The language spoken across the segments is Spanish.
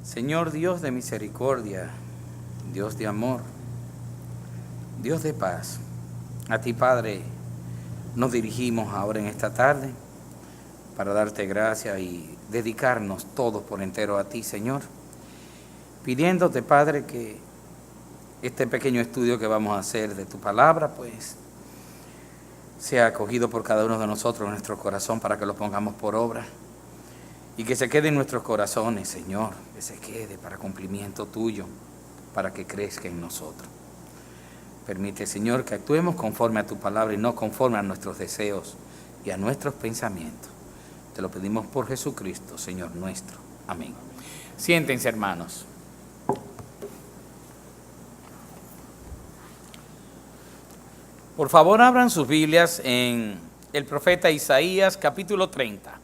Señor Dios de misericordia, Dios de amor, Dios de paz, a ti, Padre, nos dirigimos ahora en esta tarde para darte gracias y dedicarnos todos por entero a ti, Señor, pidiéndote, Padre, que este pequeño estudio que vamos a hacer de tu palabra, pues, sea acogido por cada uno de nosotros en nuestro corazón para que lo pongamos por obra y que se quede en nuestros corazones, Señor, que se quede para cumplimiento tuyo, para que crezca en nosotros. Permite, Señor, que actuemos conforme a tu palabra y no conforme a nuestros deseos y a nuestros pensamientos. Te lo pedimos por Jesucristo, Señor nuestro. Amén. Siéntense, hermanos. Por favor, abran sus Biblias en el profeta Isaías, capítulo 30.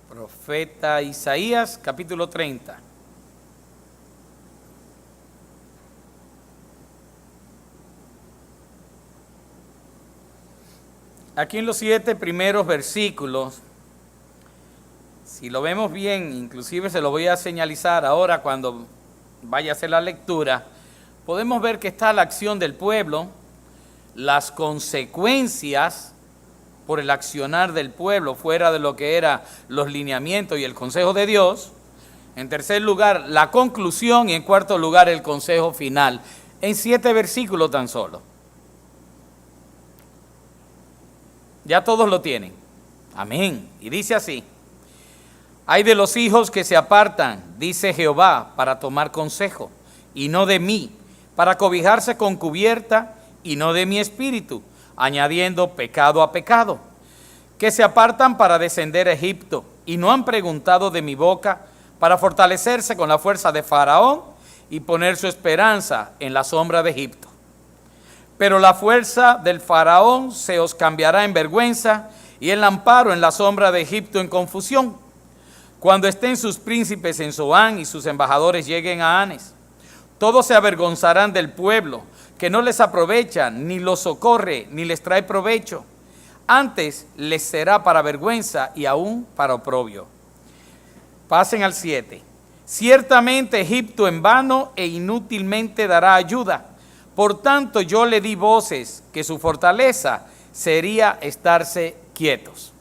Profeta Isaías, capítulo 30. Aquí en los 7 primeros versículos, si lo vemos bien, inclusive se lo voy a señalizar ahora cuando vaya a hacer la lectura, podemos ver que está la acción del pueblo, las consecuencias por el accionar del pueblo fuera de lo que eran los lineamientos y el consejo de Dios. En tercer lugar, la conclusión, y en cuarto lugar, el consejo final, en 7 versículos tan solo. Ya todos lo tienen. Amén. Y dice así: ay de los hijos que se apartan, dice Jehová, para tomar consejo, y no de mí, para cobijarse con cubierta, y no de mi espíritu, añadiendo pecado a pecado, que se apartan para descender a Egipto, y no han preguntado de mi boca, para fortalecerse con la fuerza de Faraón, y poner su esperanza en la sombra de Egipto. Pero la fuerza del Faraón se os cambiará en vergüenza, y el amparo en la sombra de Egipto en confusión, cuando estén sus príncipes en Zoán y sus embajadores lleguen a Hanes. Todos se avergonzarán del pueblo, que no les aprovecha, ni los socorre, ni les trae provecho. Antes les será para vergüenza y aún para oprobio. Pasen al 7. Ciertamente Egipto en vano e inútilmente dará ayuda. Por tanto yo le di voces, que su fortaleza sería estarse quietos.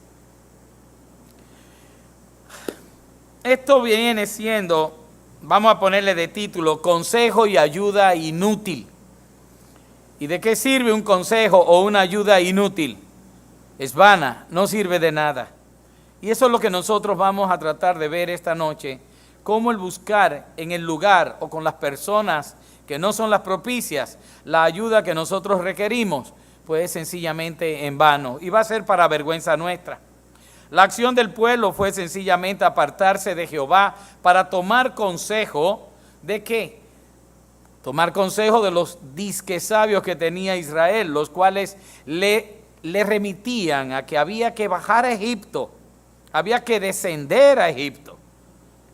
Esto viene siendo, vamos a ponerle de título, consejo y ayuda inútil. ¿Y de qué sirve un consejo o una ayuda inútil? Es vana, no sirve de nada. Y eso es lo que nosotros vamos a tratar de ver esta noche, cómo el buscar en el lugar o con las personas que no son las propicias, la ayuda que nosotros requerimos, pues es sencillamente en vano y va a ser para vergüenza nuestra. La acción del pueblo fue sencillamente apartarse de Jehová para tomar consejo ¿de qué? Tomar consejo de los disque sabios que tenía Israel, los cuales le remitían a que había que bajar a Egipto, había que descender a Egipto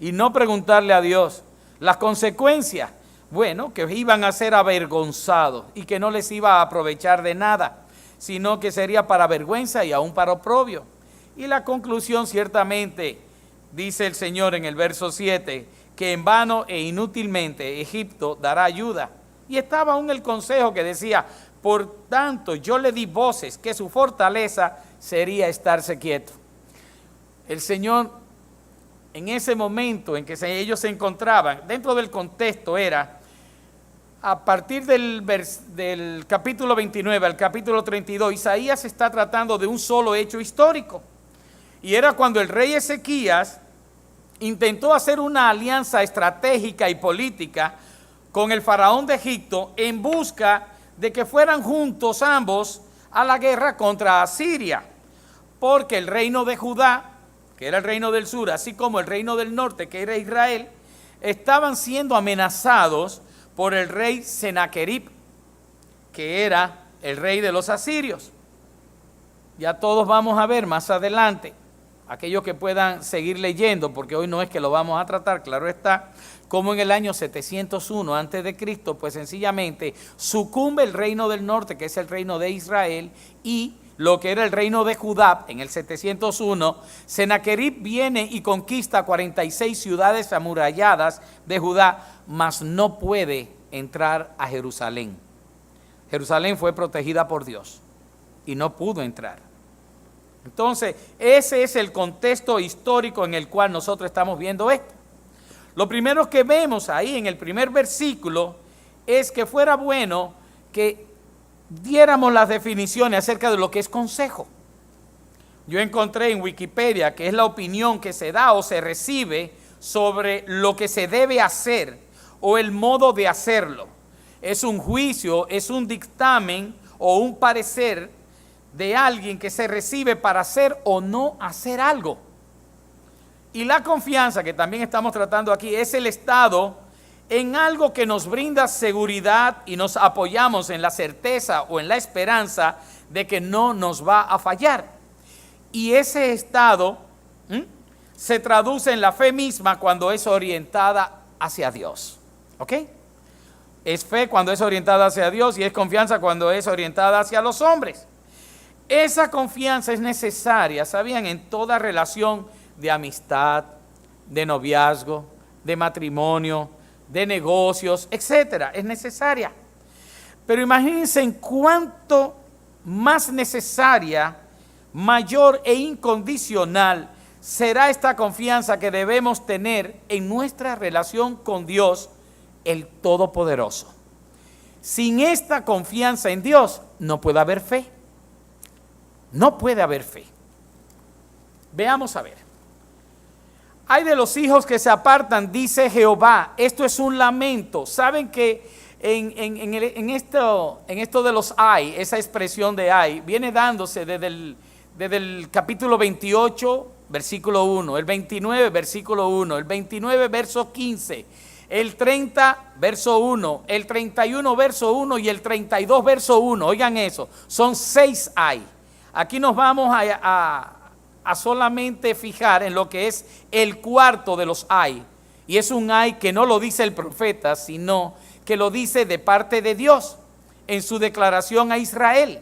y no preguntarle a Dios. Las consecuencias, bueno, que iban a ser avergonzados y que no les iba a aprovechar de nada, sino que sería para vergüenza y aún para oprobio. Y la conclusión ciertamente, dice el Señor en el verso 7, que en vano e inútilmente Egipto dará ayuda. Y estaba aún el consejo que decía, por tanto yo le di voces, que su fortaleza sería estarse quieto. El Señor, en ese momento en que ellos se encontraban, dentro del contexto era, a partir del capítulo 29 al capítulo 32, Isaías está tratando de un solo hecho histórico. Y era cuando el rey Ezequías intentó hacer una alianza estratégica y política con el faraón de Egipto en busca de que fueran juntos ambos a la guerra contra Asiria, porque el reino de Judá, que era el reino del sur, así como el reino del norte, que era Israel, estaban siendo amenazados por el rey Senaquerib, que era el rey de los asirios. Ya todos vamos a ver más adelante, aquellos que puedan seguir leyendo, porque hoy no es que lo vamos a tratar, claro está, como en el año 701 a.C., pues sencillamente sucumbe el reino del norte, que es el reino de Israel, y lo que era el reino de Judá en el 701, Sennacherib viene y conquista 46 ciudades amuralladas de Judá, mas no puede entrar a Jerusalén. Jerusalén fue protegida por Dios y no pudo entrar. Entonces, ese es el contexto histórico en el cual nosotros estamos viendo esto. Lo primero que vemos ahí en el primer versículo es que fuera bueno que diéramos las definiciones acerca de lo que es consejo. Yo encontré en Wikipedia que es la opinión que se da o se recibe sobre lo que se debe hacer o el modo de hacerlo. Es un juicio, es un dictamen o un parecer de alguien que se recibe para hacer o no hacer algo. Y la confianza, que también estamos tratando aquí, es el estado en algo que nos brinda seguridad y nos apoyamos en la certeza o en la esperanza de que no nos va a fallar. Y ese estado se traduce en la fe misma cuando es orientada hacia Dios. ¿Ok? Es fe cuando es orientada hacia Dios y es confianza cuando es orientada hacia los hombres. Esa confianza es necesaria, ¿sabían? En toda relación de amistad, de noviazgo, de matrimonio, de negocios, etcétera. Es necesaria. Pero imagínense en cuánto más necesaria, mayor e incondicional será esta confianza que debemos tener en nuestra relación con Dios, el Todopoderoso. Sin esta confianza en Dios no puede haber fe. No puede haber fe. Veamos a ver. Hay de los hijos que se apartan, dice Jehová. Esto es un lamento. Saben que en esto de los hay, esa expresión de hay, viene dándose desde el capítulo 28, versículo 1, el 29, versículo 1, el 29, verso 15, el 30, verso 1, el 31, verso 1 y el 32, verso 1. Oigan eso, son 6 hay. Aquí nos vamos a solamente fijar en lo que es el cuarto de los hay. Y es un ay que no lo dice el profeta, sino que lo dice de parte de Dios en su declaración a Israel.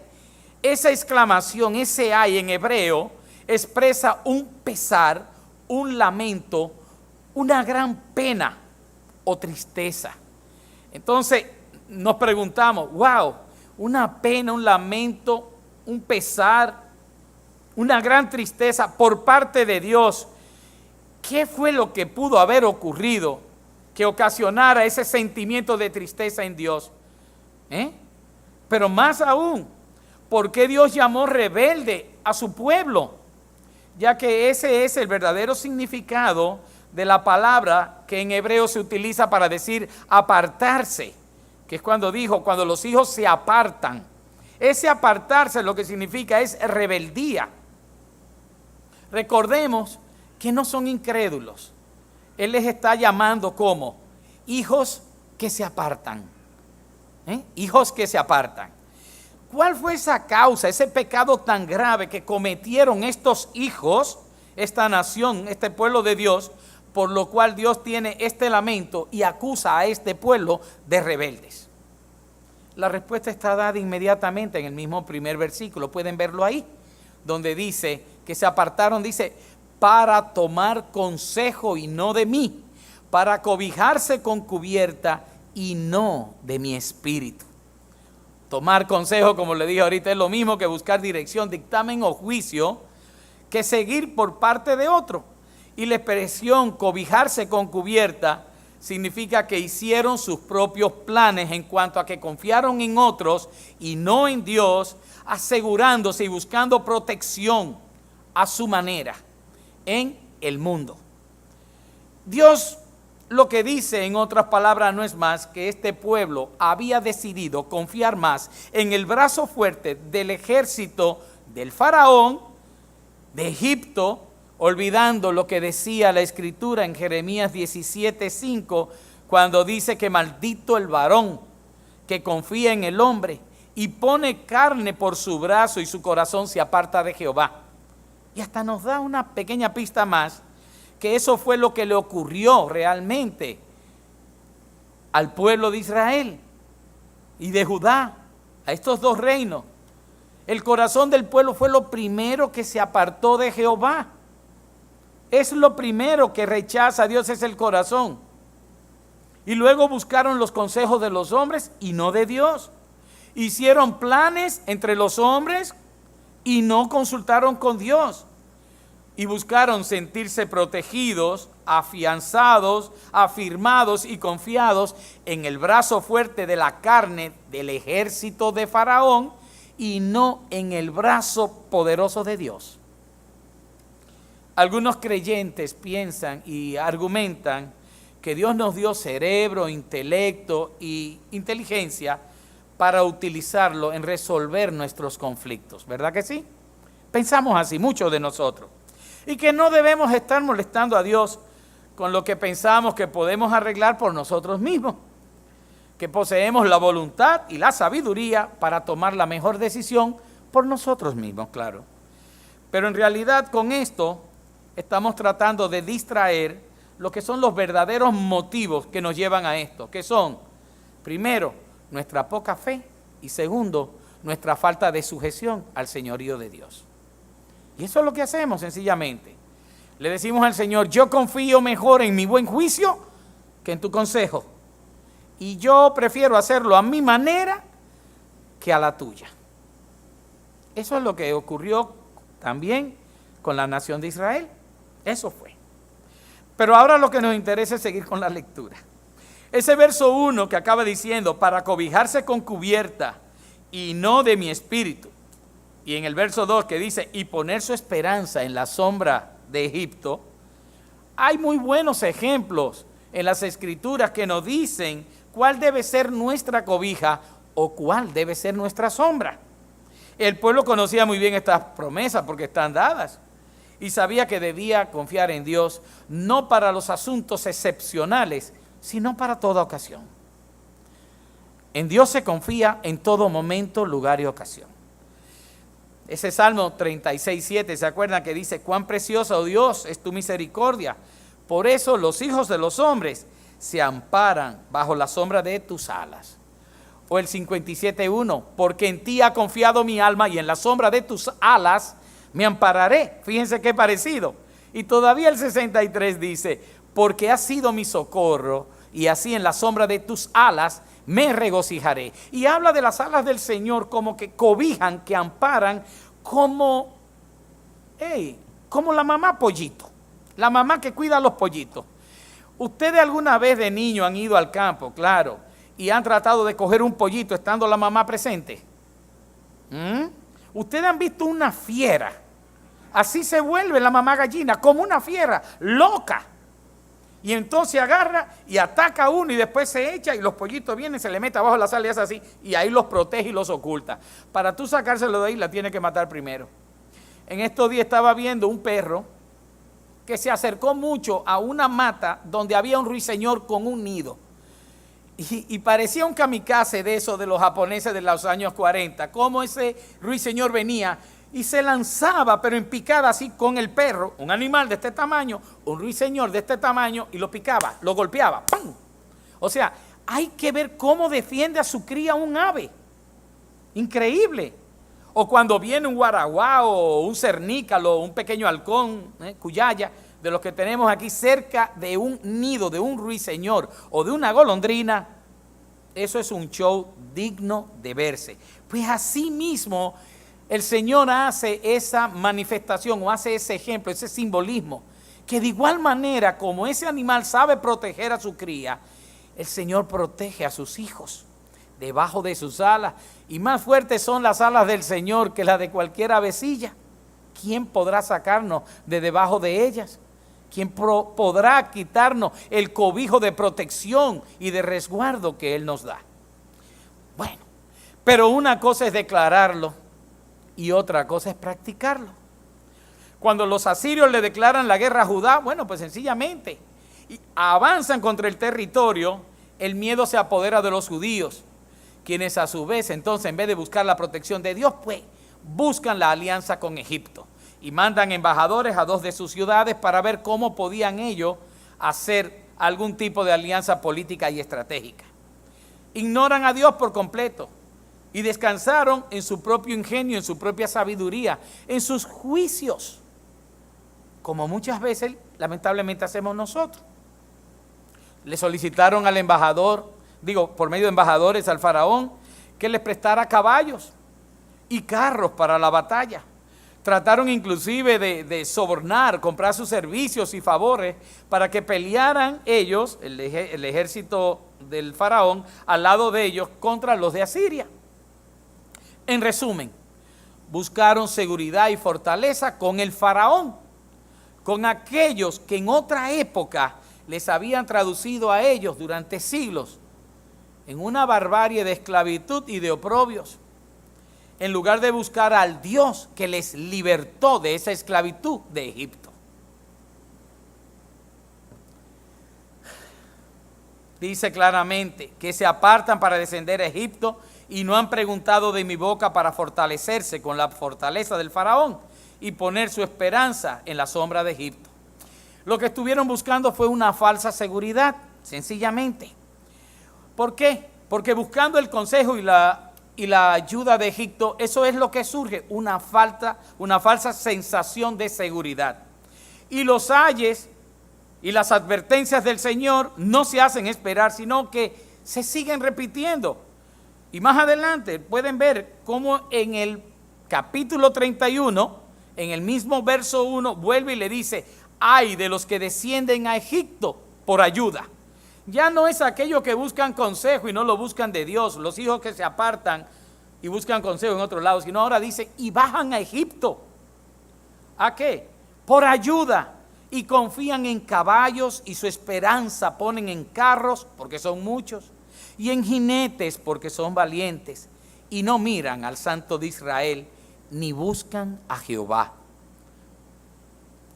Esa exclamación, ese ay en hebreo, expresa un pesar, un lamento, una gran pena o tristeza. Entonces nos preguntamos, wow, una pena, un lamento, un pesar, una gran tristeza por parte de Dios. ¿Qué fue lo que pudo haber ocurrido que ocasionara ese sentimiento de tristeza en Dios? Pero más aún, ¿por qué Dios llamó rebelde a su pueblo? Ya que ese es el verdadero significado de la palabra que en hebreo se utiliza para decir apartarse, que es cuando los hijos se apartan. Ese apartarse lo que significa es rebeldía. Recordemos que no son incrédulos. Él les está llamando como hijos que se apartan. Hijos que se apartan. ¿Cuál fue esa causa, ese pecado tan grave que cometieron estos hijos, esta nación, este pueblo de Dios, por lo cual Dios tiene este lamento y acusa a este pueblo de rebeldes? La respuesta está dada inmediatamente en el mismo primer versículo. Pueden verlo ahí, donde dice que se apartaron, dice, para tomar consejo y no de mí, para cobijarse con cubierta y no de mi espíritu. Tomar consejo, como le dije ahorita, es lo mismo que buscar dirección, dictamen o juicio, que seguir por parte de otro. Y la expresión cobijarse con cubierta significa que hicieron sus propios planes en cuanto a que confiaron en otros y no en Dios, asegurándose y buscando protección a su manera en el mundo. Dios lo que dice, en otras palabras, no es más que este pueblo había decidido confiar más en el brazo fuerte del ejército del faraón de Egipto, olvidando lo que decía la escritura en Jeremías 17:5, cuando dice que maldito el varón que confía en el hombre y pone carne por su brazo y su corazón se aparta de Jehová. Y hasta nos da una pequeña pista más, que eso fue lo que le ocurrió realmente al pueblo de Israel y de Judá, a estos dos reinos. El corazón del pueblo fue lo primero que se apartó de Jehová. Es lo primero que rechaza a Dios, es el corazón. Y luego buscaron los consejos de los hombres y no de Dios. Hicieron planes entre los hombres y no consultaron con Dios. Y buscaron sentirse protegidos, afianzados, afirmados y confiados en el brazo fuerte de la carne del ejército de Faraón y no en el brazo poderoso de Dios. Algunos creyentes piensan y argumentan que Dios nos dio cerebro, intelecto y inteligencia para utilizarlo en resolver nuestros conflictos, ¿verdad que sí? Pensamos así, muchos de nosotros. Y que no debemos estar molestando a Dios con lo que pensamos que podemos arreglar por nosotros mismos, que poseemos la voluntad y la sabiduría para tomar la mejor decisión por nosotros mismos, claro. Pero en realidad con esto estamos tratando de distraer lo que son los verdaderos motivos que nos llevan a esto, que son, primero, nuestra poca fe y segundo, nuestra falta de sujeción al señorío de Dios. Y eso es lo que hacemos sencillamente. Le decimos al Señor, yo confío mejor en mi buen juicio que en tu consejo. Y yo prefiero hacerlo a mi manera que a la tuya. Eso es lo que ocurrió también con la nación de Israel. Eso fue. Pero ahora lo que nos interesa es seguir con la lectura. Ese verso 1 que acaba diciendo, para cobijarse con cubierta y no de mi espíritu. Y en el verso 2 que dice, y poner su esperanza en la sombra de Egipto, hay muy buenos ejemplos en las Escrituras que nos dicen cuál debe ser nuestra cobija o cuál debe ser nuestra sombra. El pueblo conocía muy bien estas promesas porque están dadas y sabía que debía confiar en Dios no para los asuntos excepcionales, sino para toda ocasión. En Dios se confía en todo momento, lugar y ocasión. Ese Salmo 36:7, ¿se acuerdan que dice, cuán preciosa, oh Dios, es tu misericordia? Por eso los hijos de los hombres se amparan bajo la sombra de tus alas. O el 57:1, porque en ti ha confiado mi alma y en la sombra de tus alas me ampararé. Fíjense qué parecido. Y todavía el 63 dice, porque has sido mi socorro y así en la sombra de tus alas me regocijaré. Y habla de las alas del Señor como que cobijan, que amparan, como la mamá pollito, la mamá que cuida a los pollitos. Ustedes alguna vez de niño han ido al campo, claro, y han tratado de coger un pollito estando la mamá presente. Ustedes han visto una fiera, así se vuelve la mamá gallina, como una fiera, loca. Y entonces agarra y ataca a uno y después se echa y los pollitos vienen, se le mete abajo la sal y es así. Y ahí los protege y los oculta. Para tú sacárselo de ahí la tiene que matar primero. En estos días estaba viendo un perro que se acercó mucho a una mata donde había un ruiseñor con un nido. Y parecía un kamikaze de esos de los japoneses de los años 40. Como ese ruiseñor venía y se lanzaba, pero en picada así con el perro, un animal de este tamaño, un ruiseñor de este tamaño, y lo picaba, lo golpeaba, ¡pum! O sea, hay que ver cómo defiende a su cría un ave. Increíble. O cuando viene un guaraguá o un cernícalo, un pequeño halcón, cuyaya, de los que tenemos aquí cerca de un nido, de un ruiseñor o de una golondrina, eso es un show digno de verse. Pues así mismo el Señor hace esa manifestación o hace ese ejemplo, ese simbolismo, que de igual manera como ese animal sabe proteger a su cría, el Señor protege a sus hijos debajo de sus alas. Y más fuertes son las alas del Señor que las de cualquier avecilla. ¿Quién podrá sacarnos de debajo de ellas? ¿Quién podrá quitarnos el cobijo de protección y de resguardo que Él nos da? Bueno, pero una cosa es declararlo y otra cosa es practicarlo. Cuando los asirios le declaran la guerra a Judá, bueno, pues sencillamente avanzan contra el territorio, el miedo se apodera de los judíos, quienes a su vez entonces en vez de buscar la protección de Dios, pues buscan la alianza con Egipto y mandan embajadores a 2 de sus ciudades para ver cómo podían ellos hacer algún tipo de alianza política y estratégica. Ignoran a Dios por completo. y descansaron en su propio ingenio, en su propia sabiduría, en sus juicios, como muchas veces lamentablemente hacemos nosotros. Le solicitaron al embajador, por medio de embajadores al faraón, que les prestara caballos y carros para la batalla. Trataron inclusive de sobornar, comprar sus servicios y favores para que pelearan ellos, el ejército del faraón, al lado de ellos contra los de Asiria. En resumen, buscaron seguridad y fortaleza con el faraón, con aquellos que en otra época les habían traducido a ellos durante siglos en una barbarie de esclavitud y de oprobios, en lugar de buscar al Dios que les libertó de esa esclavitud de Egipto. Dice claramente que se apartan para descender a Egipto y no han preguntado de mi boca para fortalecerse con la fortaleza del faraón y poner su esperanza en la sombra de Egipto. Lo que estuvieron buscando fue una falsa seguridad, sencillamente. ¿Por qué? Porque buscando el consejo y la ayuda de Egipto, eso es lo que surge, una falsa sensación de seguridad. Y los ayes y las advertencias del Señor no se hacen esperar, sino que se siguen repitiendo. Y más adelante pueden ver cómo en el capítulo 31, en el mismo verso 1, vuelve y le dice: ay de los que descienden a Egipto por ayuda. Ya no es aquellos que buscan consejo y no lo buscan de Dios, los hijos que se apartan y buscan consejo en otro lado, sino ahora dice: y bajan a Egipto. ¿A qué? Por ayuda. Y confían en caballos y su esperanza ponen en carros, porque son muchos, y en jinetes, porque son valientes, y no miran al Santo de Israel, ni buscan a Jehová.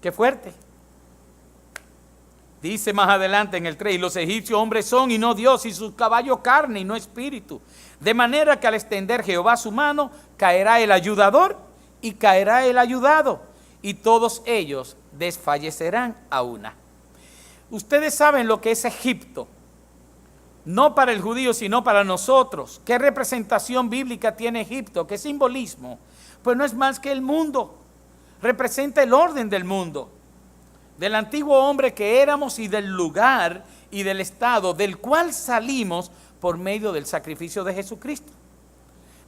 ¡Qué fuerte! Dice más adelante en el 3, y los egipcios hombres son y no Dios, y sus caballos carne y no espíritu. De manera que al extender Jehová su mano, caerá el ayudador y caerá el ayudado, y todos ellos desfallecerán a una. Ustedes saben lo que es Egipto, no para el judío, sino para nosotros. ¿Qué representación bíblica tiene Egipto? ¿Qué simbolismo? Pues no es más que el mundo. Representa el orden del mundo, del antiguo hombre que éramos y del lugar y del estado del cual salimos por medio del sacrificio de Jesucristo.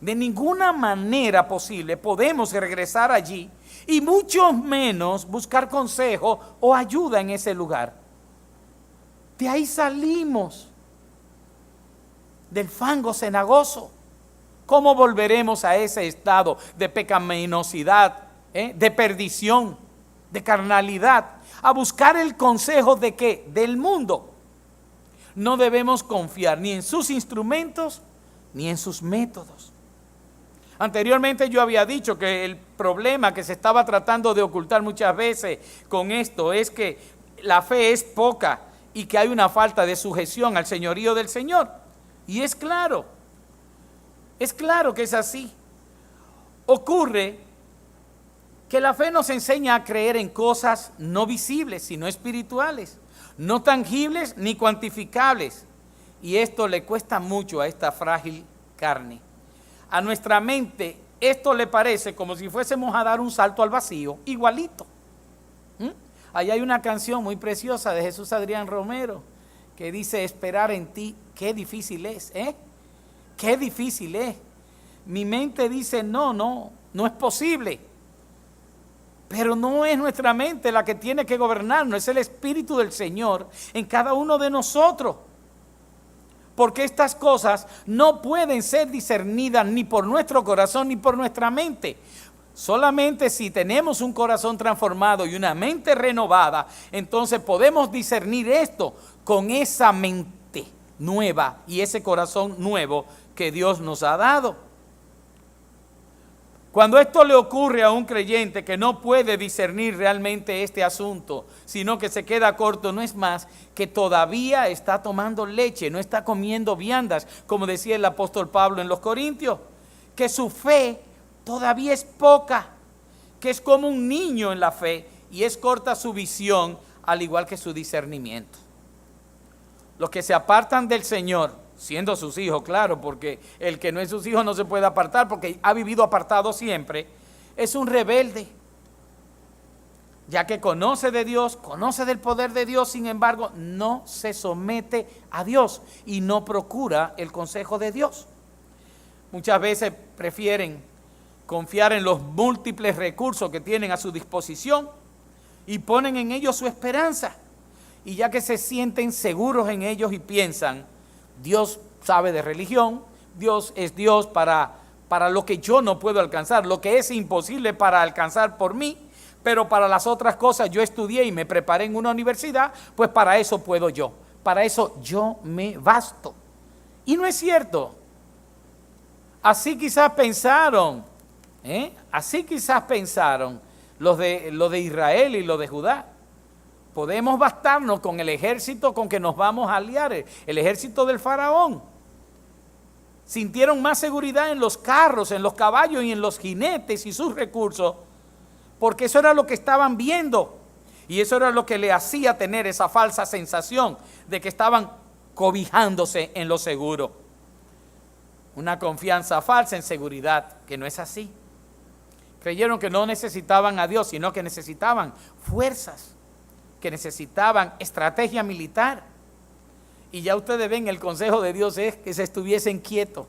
De ninguna manera posible podemos regresar allí y mucho menos buscar consejo o ayuda en ese lugar. De ahí salimos, del fango cenagoso. ¿Cómo volveremos a ese estado de pecaminosidad, de perdición, de carnalidad, a buscar el consejo de qué? Del mundo. No debemos confiar ni en sus instrumentos ni en sus métodos. Anteriormente yo había dicho que el problema que se estaba tratando de ocultar muchas veces con esto es que la fe es poca y que hay una falta de sujeción al señorío del Señor. Y es claro que es así. Ocurre que la fe nos enseña a creer en cosas no visibles, sino espirituales, no tangibles ni cuantificables. Y esto le cuesta mucho a esta frágil carne. A nuestra mente esto le parece como si fuésemos a dar un salto al vacío, igualito. Ahí hay una canción muy preciosa de Jesús Adrián Romero que dice: esperar en ti, qué difícil es, qué difícil es. Mi mente dice: no es posible. Pero no es nuestra mente la que tiene que gobernarnos, es el Espíritu del Señor en cada uno de nosotros. Porque estas cosas no pueden ser discernidas ni por nuestro corazón ni por nuestra mente. Solamente si tenemos un corazón transformado y una mente renovada, entonces podemos discernir esto con esa mente nueva y ese corazón nuevo que Dios nos ha dado. Cuando esto le ocurre a un creyente que no puede discernir realmente este asunto, sino que se queda corto, no es más que todavía está tomando leche, no está comiendo viandas, como decía el apóstol Pablo en los Corintios, que su fe todavía es poca, que es como un niño en la fe y es corta su visión, al igual que su discernimiento. Los que se apartan del Señor siendo sus hijos, claro, porque el que no es sus hijos no se puede apartar porque ha vivido apartado siempre, es un rebelde, ya que conoce de Dios, conoce del poder de Dios, sin embargo, no se somete a Dios y no procura el consejo de Dios. Muchas veces prefieren confiar en los múltiples recursos que tienen a su disposición y ponen en ellos su esperanza. Y ya que se sienten seguros en ellos y piensan, Dios sabe de religión, Dios es Dios para lo que yo no puedo alcanzar, lo que es imposible para alcanzar por mí, pero para las otras cosas yo estudié y me preparé en una universidad, pues para eso puedo yo, para eso yo me basto. Y no es cierto. Así quizás pensaron, los de Israel y los de Judá. Podemos bastarnos con el ejército con que nos vamos a aliar, el ejército del faraón. Sintieron más seguridad en los carros, en los caballos y en los jinetes y sus recursos, porque eso era lo que estaban viendo y eso era lo que le hacía tener esa falsa sensación de que estaban cobijándose en lo seguro. Una confianza falsa en seguridad, que no es así. Creyeron que no necesitaban a Dios, sino que necesitaban fuerzas, que necesitaban estrategia militar. Y ya ustedes ven, el consejo de Dios es que se estuviesen quietos.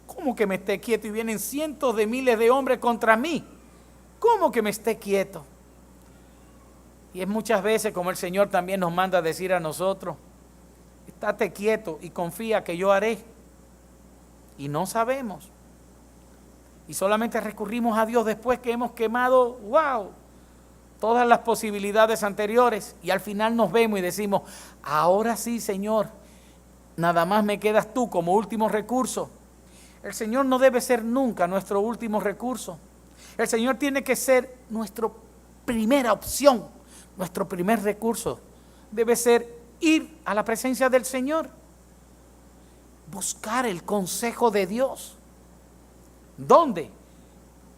¿Cómo que me esté quieto? Y vienen cientos de miles de hombres contra mí. ¿Cómo que me esté quieto? Y es muchas veces como el Señor también nos manda a decir a nosotros, estate quieto y confía que yo haré. Y no sabemos. Y solamente recurrimos a Dios después que hemos quemado, todas las posibilidades anteriores, y al final nos vemos y decimos, ahora sí, Señor, nada más me quedas tú como último recurso. El Señor no debe ser nunca nuestro último recurso. El Señor tiene que ser nuestra primera opción, nuestro primer recurso. Debe ser ir a la presencia del Señor, buscar el consejo de Dios. ¿Dónde?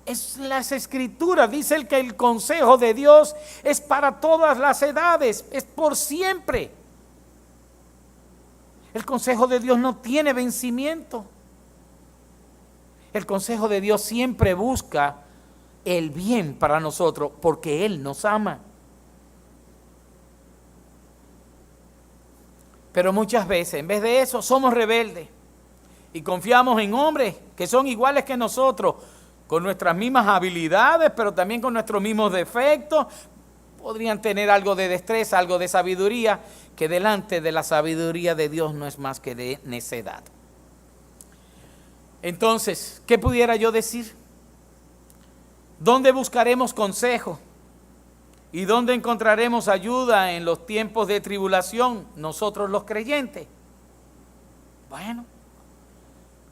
Es las Escrituras, dice el que el consejo de Dios es para todas las edades, es por siempre. El consejo de Dios no tiene vencimiento. El consejo de Dios siempre busca el bien para nosotros porque Él nos ama. Pero muchas veces, en vez de eso, somos rebeldes y confiamos en hombres que son iguales que nosotros, con nuestras mismas habilidades, pero también con nuestros mismos defectos. Podrían tener algo de destreza, algo de sabiduría, que delante de la sabiduría de Dios no es más que de necedad. Entonces, ¿qué pudiera yo decir? ¿Dónde buscaremos consejo? ¿Y dónde encontraremos ayuda en los tiempos de tribulación, nosotros los creyentes? Bueno,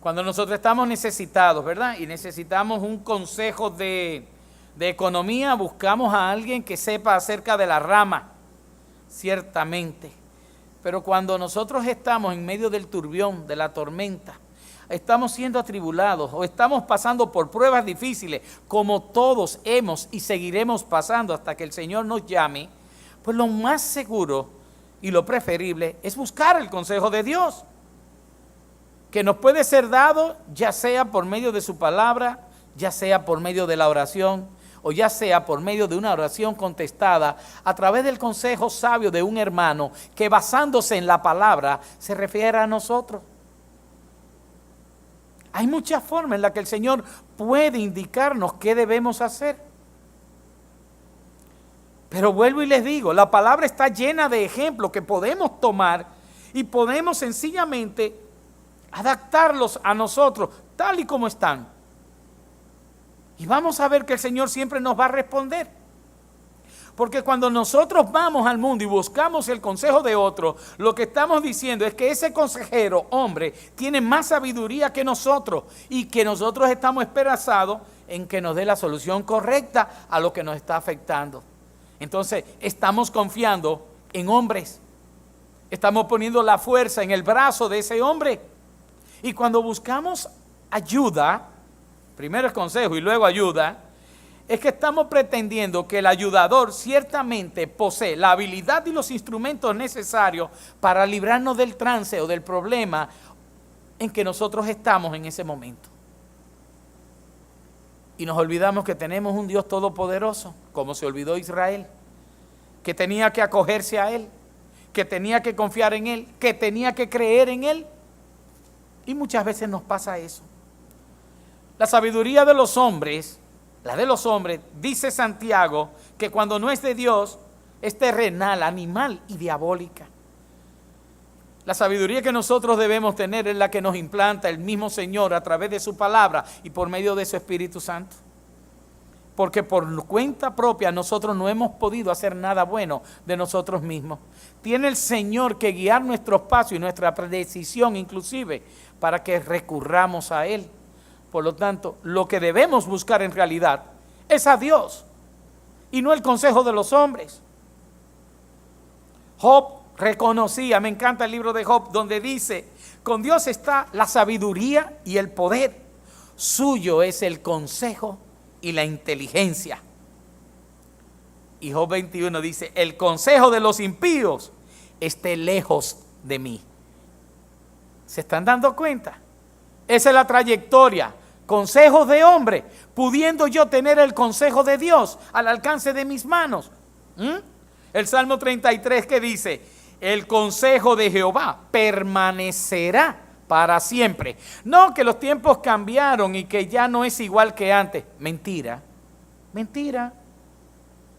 cuando nosotros estamos necesitados, ¿verdad? Y necesitamos un consejo de economía, buscamos a alguien que sepa acerca de la rama, ciertamente. Pero cuando nosotros estamos en medio del turbión, de la tormenta, estamos siendo atribulados o estamos pasando por pruebas difíciles, como todos hemos y seguiremos pasando hasta que el Señor nos llame, pues lo más seguro y lo preferible es buscar el consejo de Dios, que nos puede ser dado ya sea por medio de su palabra, ya sea por medio de la oración, o ya sea por medio de una oración contestada a través del consejo sabio de un hermano que basándose en la palabra se refiere a nosotros. Hay muchas formas en las que el Señor puede indicarnos qué debemos hacer. Pero vuelvo y les digo, la palabra está llena de ejemplos que podemos tomar y podemos sencillamente adaptarlos a nosotros tal y como están. Y vamos a ver que el Señor siempre nos va a responder. Porque cuando nosotros vamos al mundo y buscamos el consejo de otro, lo que estamos diciendo es que ese consejero, hombre, tiene más sabiduría que nosotros y que nosotros estamos esperanzados en que nos dé la solución correcta a lo que nos está afectando. Entonces, estamos confiando en hombres. Estamos poniendo la fuerza en el brazo de ese hombre. Y cuando buscamos ayuda, primero es consejo y luego ayuda, es que estamos pretendiendo que el ayudador ciertamente posee la habilidad y los instrumentos necesarios para librarnos del trance o del problema en que nosotros estamos en ese momento. Y nos olvidamos que tenemos un Dios todopoderoso, como se olvidó Israel, que tenía que acogerse a Él, que tenía que confiar en Él, que tenía que creer en Él. Y muchas veces nos pasa eso. La sabiduría de los hombres, la de los hombres, dice Santiago, que cuando no es de Dios, es terrenal, animal y diabólica. La sabiduría que nosotros debemos tener es la que nos implanta el mismo Señor a través de su palabra y por medio de su Espíritu Santo. Porque por cuenta propia nosotros no hemos podido hacer nada bueno de nosotros mismos. Tiene el Señor que guiar nuestros pasos y nuestra decisión inclusive para que recurramos a Él. Por lo tanto, lo que debemos buscar en realidad es a Dios y no el consejo de los hombres. Job reconocía, me encanta el libro de Job, donde dice, con Dios está la sabiduría y el poder, suyo es el consejo y la inteligencia. Y Job 21 dice, el consejo de los impíos esté lejos de mí. ¿Se están dando cuenta? Esa es la trayectoria. Consejos de hombre, pudiendo yo tener el consejo de Dios al alcance de mis manos. El Salmo 33 que dice, el consejo de Jehová permanecerá para siempre. No que los tiempos cambiaron y que ya no es igual que antes. Mentira, mentira.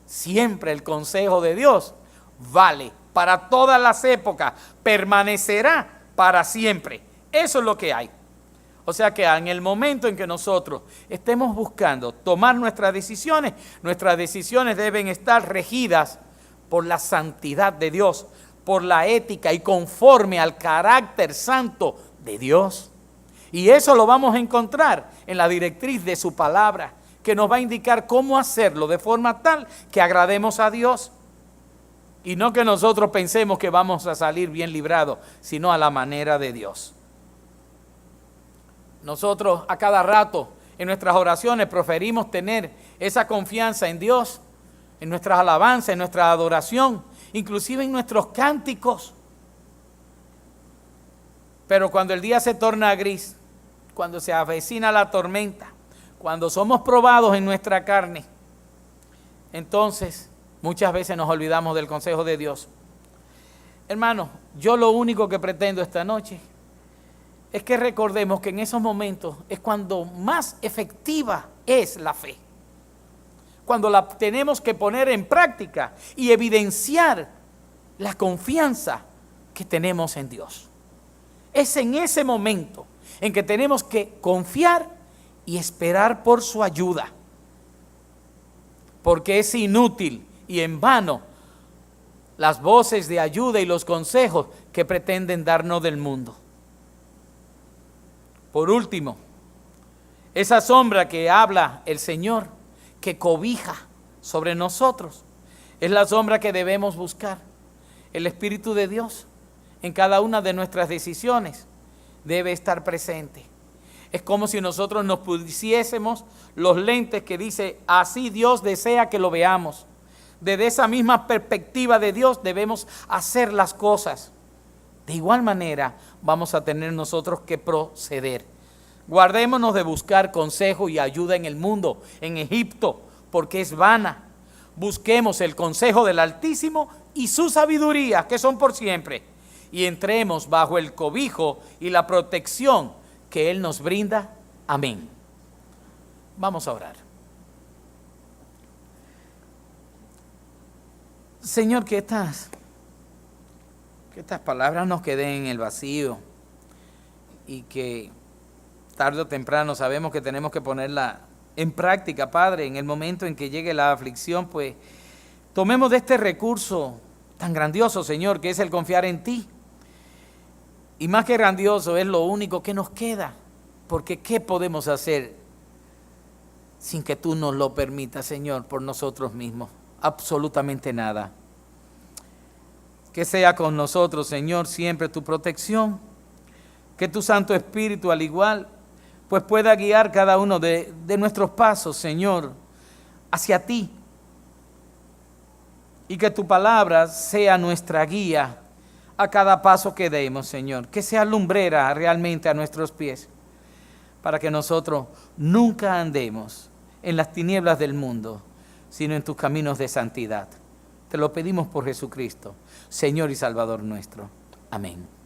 Siempre el consejo de Dios vale para todas las épocas, permanecerá para siempre. Eso es lo que hay. O sea que en el momento en que nosotros estemos buscando tomar nuestras decisiones deben estar regidas por la santidad de Dios, por la ética y conforme al carácter santo de Dios. Y eso lo vamos a encontrar en la directriz de su palabra, que nos va a indicar cómo hacerlo de forma tal que agrademos a Dios. Y no que nosotros pensemos que vamos a salir bien librados, sino a la manera de Dios. Nosotros a cada rato en nuestras oraciones preferimos tener esa confianza en Dios, en nuestras alabanzas, en nuestra adoración, inclusive en nuestros cánticos. Pero cuando el día se torna gris, cuando se avecina la tormenta, cuando somos probados en nuestra carne, entonces muchas veces nos olvidamos del consejo de Dios. Hermanos, yo lo único que pretendo esta noche es que recordemos que en esos momentos es cuando más efectiva es la fe. Cuando la tenemos que poner en práctica y evidenciar la confianza que tenemos en Dios. Es en ese momento en que tenemos que confiar y esperar por su ayuda. Porque es inútil y en vano las voces de ayuda y los consejos que pretenden darnos del mundo. Por último, esa sombra que habla el Señor, que cobija sobre nosotros, es la sombra que debemos buscar. El Espíritu de Dios en cada una de nuestras decisiones debe estar presente. Es como si nosotros nos pusiésemos los lentes que dice, así Dios desea que lo veamos. Desde esa misma perspectiva de Dios debemos hacer las cosas. De igual manera vamos a tener nosotros que proceder. Guardémonos de buscar consejo y ayuda en el mundo, en Egipto, porque es vana. Busquemos el consejo del Altísimo y su sabiduría, que son por siempre, y entremos bajo el cobijo y la protección que Él nos brinda. Amén. Vamos a orar. Señor, que estas palabras nos queden en el vacío y que tarde o temprano sabemos que tenemos que ponerla en práctica, Padre, en el momento en que llegue la aflicción, pues tomemos de este recurso tan grandioso, Señor, que es el confiar en ti. Y más que grandioso, es lo único que nos queda, porque ¿qué podemos hacer sin que tú nos lo permitas, Señor, por nosotros mismos? Absolutamente nada. Que sea con nosotros, Señor, siempre tu protección, que tu Santo Espíritu al igual pues pueda guiar cada uno de nuestros pasos, Señor, hacia ti. Y que tu palabra sea nuestra guía a cada paso que demos, Señor. Que sea lumbrera realmente a nuestros pies, para que nosotros nunca andemos en las tinieblas del mundo, sino en tus caminos de santidad. Te lo pedimos por Jesucristo, Señor y Salvador nuestro. Amén.